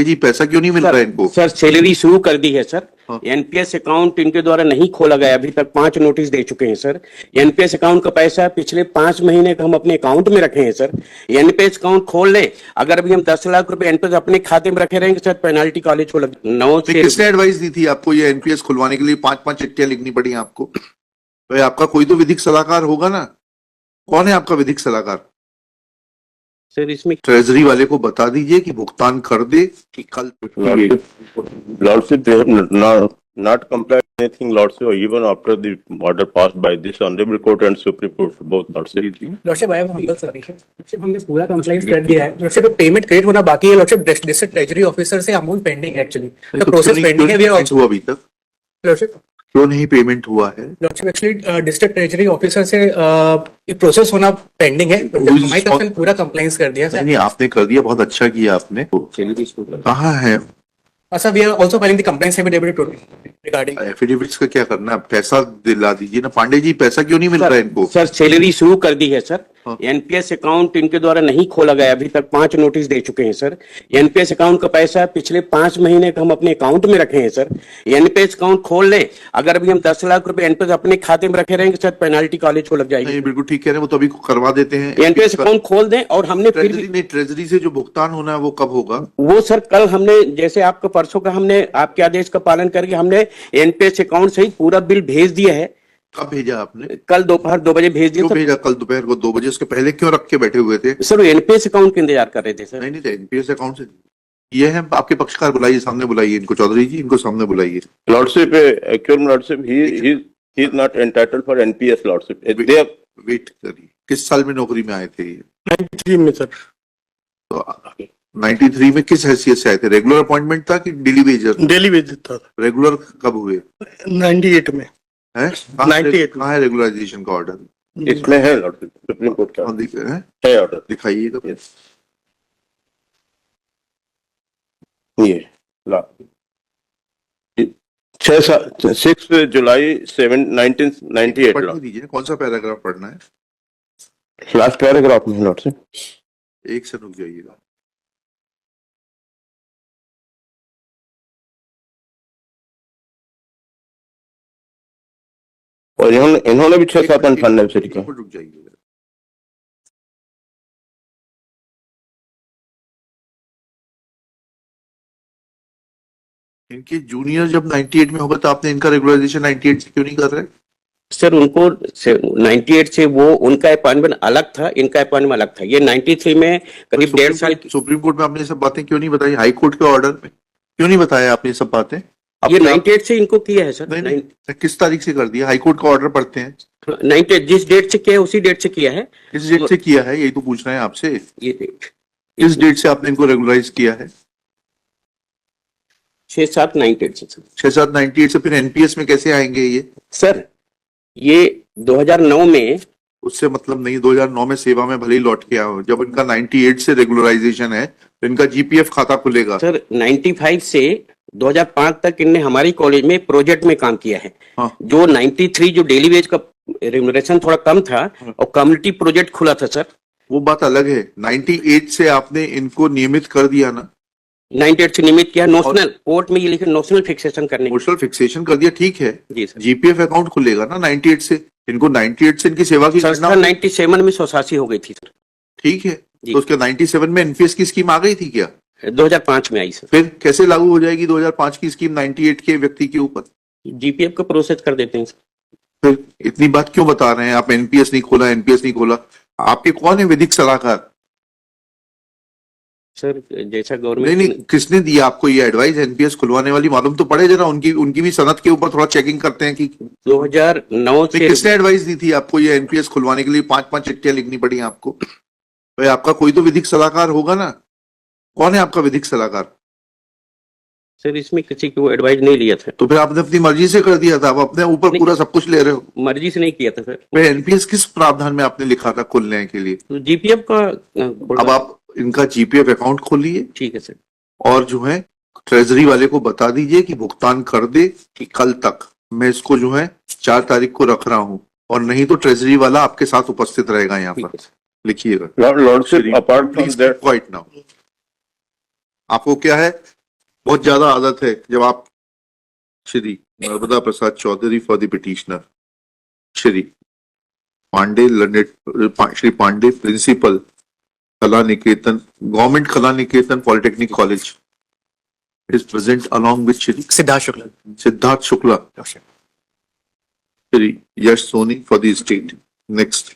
जी पैसा क्यों नहीं मिल रहा है इनको? सर सैलरी शुरू कर दी है सर। हाँ। एनपीएस अकाउंट इनके द्वारा नहीं खोला गया, अभी तक 5 नोटिस दे चुके हैं सर। एनपीएस अकाउंट का पैसा पिछले 5 महीने का हम अपने अकाउंट में रखे हैं सर। एनपीएस अकाउंट खोल ले, अगर अभी हम 10 लाख रुपए एनपीएस अपने खाते में रखे रहेंगे सर, पेनाल्टी कॉलेज को लग 9 से। किसने एडवाइस दी थी आपको ये एनपीएस खुलवाने के लिए? 5-5 चिट्ठियां लिखनी पड़ी आपको? तो आपका कोई तो विधिक सलाहकार होगा ना? कौन है आपका विधिक सलाहकार? सर इसमें ट्रेजरी वाले को बता दीजिए कि भुगतान कर दे कि कल। Lordship, they have not complied anything, Lordship, even after the order passed by this honorable court and Supreme Court, both Lordship. Lordship I have humble submission. Lordship हमने पूरा कंप्लाइंट कर दिया है। लॉर्डशिप पेमेंट क्रिएट होना बाकी है। Lordship district treasury officer से amount pending है एक्चुअली। द प्रोसेस पेंडिंग है। वी आर हुआ अभी तक? लॉर्डशिप क्यों नहीं पेमेंट हुआ है? Lordship actually district treasury officer से प्रोसेस होना पेंडिंग है। हमारी तरफ से पूरा कंप्लाइंस कर दिया सर। नहीं, आपने कर दिया, बहुत अच्छा किया आपने। कहाँ है sir we are also filing the complaints affidavit regarding affidavits का? क्या करना है? पैसा दिला दीजिए ना पांडे जी, पैसा क्यों नहीं मिल रहा है इनको? सर सैलरी शुरू कर दी है सर। हाँ। एनपीएस अकाउंट इनके द्वारा नहीं खोला गया, अभी तक 5 नोटिस दे चुके हैं सर। एनपीएस अकाउंट का पैसा पिछले 5 महीने का हम अपने अकाउंट में रखे हैं सर। एनपीएस अकाउंट खोल ले, अगर अभी हम 10 लाख रुपए एनपीएस अपने खाते में रखे रहेंगे सर, पेनाल्टी कॉलेज को लग जाएगी। नहीं, बिल्कुल ठीक कह रहे हैं, वो तो अभी करवा देते हैं। एनपीएस अकाउंट खोल दें, और हमने फिर भी ट्रेजरी से जो भुगतान होना है वो कब होगा? वो सर कल हमने, जैसे आपका परसों का हमने आपके आदेश का पालन करके हमने एनपीएस अकाउंट सहित पूरा बिल भेज दिया है। कब भेजा आपने? कल दोपहर 2 बजे भेज दिया क्यों सर। भेजा कल दोपहर को 2 बजे? उसके पहले क्यों रख के बैठे हुए थे? सर वो एनपीएस अकाउंट का इंतजार कर रहे थे सर। नहीं, एनपीएस अकाउंट से ये है। आपके पक्षकार बुलाइए, सामने बुलाइए इनको। चौधरी जी, इनको सामने बुलाइए। Lordship, actual Lordship, he is not entitled for NPS, Lordship. They have wait करिए, किस साल में नौकरी में आए थे ये? 93 में सर। तो 93 में किस हैसियत से आए थे? रेगुलर अपॉइंटमेंट था कि डेली वेजर? डेली वेज था। रेगुलर कब हुए 98 में है? 98 कहाँ है रेगुलराइजेशन का ऑर्डर? इसमें है Lordship, Supreme Court का है ऑर्डर, दिखाइए तो। ये ला 6 जुलाई 1998 पढ़ने दीजिए, कौन सा पैराग्राफ पढ़ना है? लास्ट पैराग्राफ में Lordship। एक से रुक जाइएगा। और इन्होंने भी 6-7 अनफंडेड से लिखा। रुक जाइएगा। इनके जूनियर जब 98 में होगा तो आपने इनका रेगुलराइजेशन 98 से क्यों नहीं कर रहे? सर उनको 98 से वो उनका अपॉइंटमेंट अलग था, इनका अपॉइंटमेंट अलग था। ये 93 में करीब 1.5 साल। सुप्रीम कोर्ट में आपने ये सब बातें क्यों नहीं बताई? हाई कोर्ट के ऑर्डर में क्यों नहीं बताया आपने ये सब बातें? ये 98 से इनको किया है सर। नहीं, किस तारीख से कर दिया? हाई कोर्ट का ऑर्डर पढ़ते हैं। 98 जिस डेट से किया है उसी डेट से किया है। किस डेट से किया है, यही तो पूछ रहे हैं आपसे। ये डेट किस डेट से आपने इनको रेगुलराइज किया है? 6-7-98 से सर। 6-7-98 से फिर एनपीएस में कैसे आएंगे ये? सर ये 2009 में, उससे मतलब नहीं, 2009 में सेवा में भले ही लौट के आओ, जब इनका 98 से रेगुलराइजेशन है तो इनका जीपीएफ खाता खुलेगा। सर 95 से 2005 तक इनने हमारी कॉलेज में प्रोजेक्ट में काम किया है। हाँ। जो 93 जो डेली वेज का रेम्यूनरेशन थोड़ा कम था और कम्युनिटी प्रोजेक्ट खुला था सर। वो बात अलग है। 98 से आपने इनको नियमित कर दिया ना? 98 से नियमित किया। नोशनल कोर्ट में ये लिखे नोशनल फिक्सेशन करने। नोशनल फिक्सेशन कर दिया, ठीक है जी सर। जीपीएफ अकाउंट खुलेगा ना 98 से? इनको 98 से इनकी सेवा की संस्था 97 में 180 हो गई थी सर। ठीक है, तो उसके 97 में एनपीएस की स्कीम आ गई थी क्या? 2005 में आई सर। फिर कैसे लागू हो जाएगी 2005 की स्कीम 98 के व्यक्ति के ऊपर? जीपीएफ का प्रोसेस कर देते हैं सर। फिर इतनी बात क्यों बता रहे हैं आप? एनपीएस नहीं खोला, एनपीएस नहीं खोला। आपके कौन है विधिक सलाहकार? सर जैसा गवर्नमेंट नहीं, किसने दिया आपको ये एडवाइस एनपीएस खुलवाने वाली? मालूम तो पड़े जरा, उनकी भी सनद के ऊपर थोड़ा चेकिंग करते हैं कि 2009 से। किसने एडवाइस दी थी आपको ये एनपीएस खुलवाने के लिए? 5-5 चिट्ठियां लिखनी पड़ी आपको? भाई आपका कोई तो विधिक सलाहकार होगा ना? कौन है आपका विधिक सलाहकार? सर इसमें किसी को एडवाइस नहीं लिया था। तो फिर आपने अपनी मर्जी से कर दिया था, आप अपने ऊपर पूरा सब कुछ ले रहे हो। मर्जी से नहीं किया था सर। फिर एनपीएस किस प्रावधान में आपने लिखा था खुलने के लिए? तो जीपीएफ का अब आप इनका जीपीएफ अकाउंट खोलिए, ठीक है सर। और जो है ट्रेजरी वाले को बता दीजिए कि भुगतान कर दे कि कल तक। मैं इसको जो है 4 तारीख को रख रहा हूँ, और नहीं तो ट्रेजरी वाला आपके साथ उपस्थित रहेगा यहाँ पर। लिखिएगा। Lordship, apart from that, quite now. आपको क्या है, बहुत ज्यादा आदत है जब आप Shri Narmada Prasad Chaudhary for the petitioner, Shri Pandey Shri Pandey principal Kala Niketan government Kala Niketan polytechnic college is present along with Shri Siddharth Shukla. Siddharth Shukla, Shri Yash Soni for the estate. Next,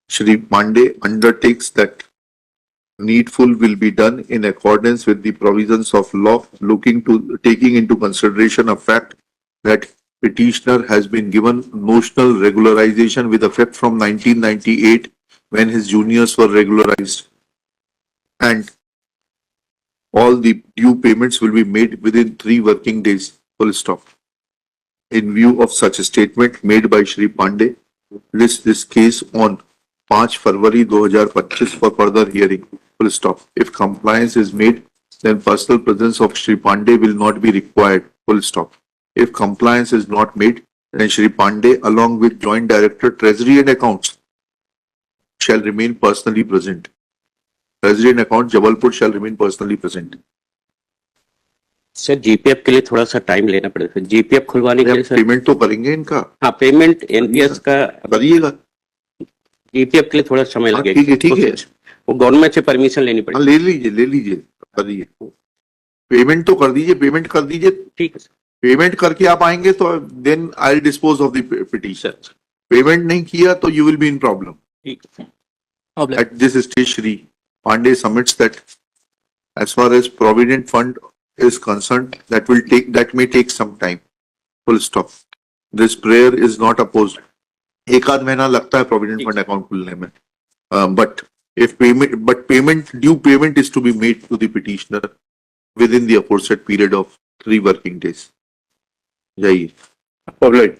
Shri Pandey undertakes that needful will be done in accordance with the provisions of law, taking into consideration a fact that petitioner has been given notional regularization with effect from 1998 when his juniors were regularized, and all the due payments will be made within 3 working days. Full stop. In view of such a statement made by Shri Pandey, list this case on 5 February 2025 for further hearing. Full stop. If compliance is made, then personal presence of Shri Pandey will not be required. Full stop. If compliance is not made, then Shri Pandey, along with Joint Director Treasury and Accounts, shall remain personally present. Treasury and Accounts, Jabalpur shall remain personally present. Sir GPF के लिए थोड़ा सा time लेना पड़ेगा, GPF खुलवाने के लिए sir. Payment तो करेंगे इनका, हाँ पेमेंट एनपीएस का करिएगा, जीपीएफ के लिए थोड़ा समय हाँ, लगेगा। ठीक है वो गवर्नमेंट से परमिशन लेनी हाँ, पड़ेगी। ले लीजिए करिए, पेमेंट तो कर दीजिए, पेमेंट कर दीजिए, ठीक है सर। पेमेंट करके आप आएंगे तो then I will dispose of the petition. Sir payment नहीं किया तो you will be in problem. ठीक है। At this stage, Shri Pandey submits that as far as Provident Fund is concerned, that may take some time. Full stop. This prayer is not opposed. एक आध महीना लगता है Provident Fund account खुलने में. But due payment is to be made to the petitioner within the aforesaid period of 3 working days. जाइए. Public.